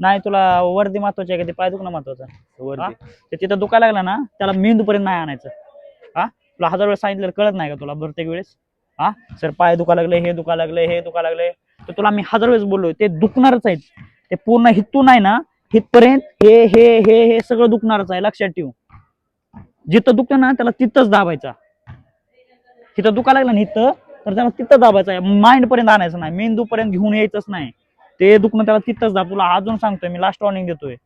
नाही तुला वर्दी महत्वाची आहे का ते पाय दुखणं महत्वाचं आहे? वरती ते तिथं दुखायला लागलं ना त्याला मेंदू पर्यंत नाही आणायचं. हा तुला 1000 वेळेस सांगितलं कळत नाही का तुला प्रत्येक वेळेस? हा सर पाय दुखायला लागले, हे दुखायला लागले, हे दुखायला लागले, तर तुला मी 1000 वेळेस बोललोय ते दुखणारच आहेत. ते पूर्ण हितून आहे ना हितपर्यंत हे हे हे हे सगळं दुखणारच आहे, लक्षात ठेव. जिथं दुखतं ना त्याला तिथंच दाबायचा. तिथं दुखायला लागलं ना इथं तर त्याला तिथं दाबायचं आहे, माइंड पर्यंत आणायचं नाही, मेंदू पर्यंत घेऊन यायचंच नाही. ते दुखणं त्याला तिथंच दाब. तुला अजून सांगतोय मी, लास्ट वॉर्निंग देतोय.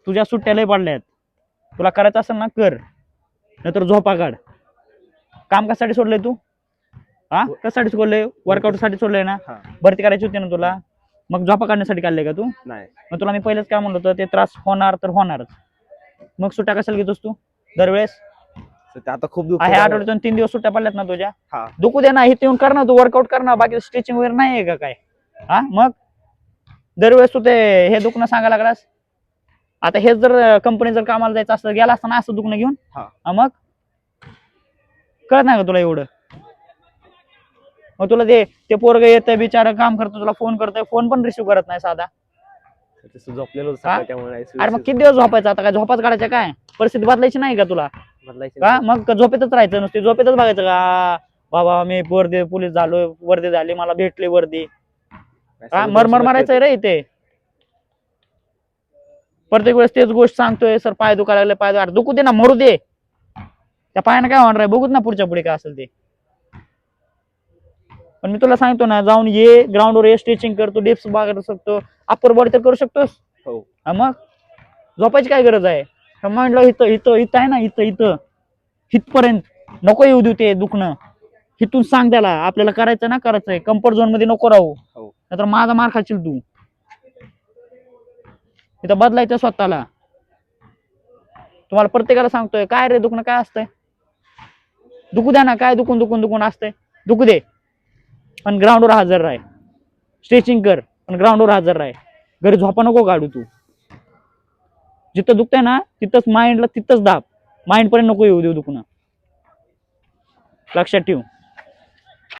तुझ्या सुट्ट्या लय पडल्यात, तुला करायचं असेल ना कर, नाहीतर झोपा काढ. काम कशासाठी सोडलंय तू? हा कशासाठी सोडलंय? वर्कआउट साठी सोडलंय ना? हा भरती करायची होती ना तुला, मग झोपा काढण्यासाठी काढलंय का तू? नाही मग तुला मी पहिलेच काय म्हणलं होतं, ते त्रास होणार तर होणारच. मग सुट्ट्या कशाला घेतोस तू दरवेळेस? ते आता खूप दुखत ह्या आठवड्यातून 3 दिवस सुट्ट्या पडल्यात ना तुझ्या, हा दुखू दे ना, इथे येऊन कर ना तू वर्कआउट कर ना, बाकी स्ट्रेचिंग वगैरे नाही आहे का काय? हा मग दरवेळेस तू ते हे दुखणं सांगायला लागलास. आता हेच जर कंपनी जर कामाला जायचं असतं गेला असता ना असं दुखणं घेऊन, हा मग कळत नाही का तुला एवढं? मग तुला ते पोरग येतं बिचारा काम करतो, तुला फोन करतोय, फोन पण रिसिव्ह करत नाही साधा. तसं झोपलेलो सकाळी त्यामुळे नाही अरे मग किती दिवस झोपायचं? आता काय झोपाच काढायचं काय? परिस्थिती बदलायची नाही का तुला? बदलायचं का मग झोपेतच राहायचं, नुसते झोपेतच बघायचं का बाबा मी वर्दी पोलीस झालोय, वर्दी झाली, मला भेटली वर्दी? हा मरमर मारायचंय रे इथे. प्रत्येक वेळेस तेच गोष्ट सांगतोय, सर पाय दुखायला लागले, पाय दुखू दे ना, मरू दे. त्या पायानं काय होणार आहे बघूच ना पुढच्या पुढे काय असेल ते. पण मी तुला सांगतो ना, जाऊन ये ग्राउंडवर ये, स्ट्रेचिंग कर, तू डिप्स करू शकतो, अप्पर बॉडी तर करू शकतोस. हो मग झोपायची काय गरज आहे? म्हणलं इथं इथं इथं आहे ना, इथं इथं हितपर्यंत नको येऊ देऊ ते दुखणं. हिथून सांग त्याला आपल्याला करायचं ना, करायचंय, कम्फर्ट झोन मध्ये नको राहू, नाहीतर माझा मार खाशील तू. इथं बदलायचं स्वतःला. तुम्हाला प्रत्येकाला सांगतोय, काय रे दुखणं काय असतंय? दुखू द्या ना, काय दुखून दुखून दुखून असतंय? दुखू दे पण ग्राउंडवर हजर राह, स्ट्रेचिंग कर पण ग्राउंडवर हजर राह. घरी झोपा नको काढू तू. जिथं दुखतंय ना तिथंच माइंडला तिथंच दाब, माइंड पर्यंत नको येऊ देऊ दुखणं, लक्षात ठेव.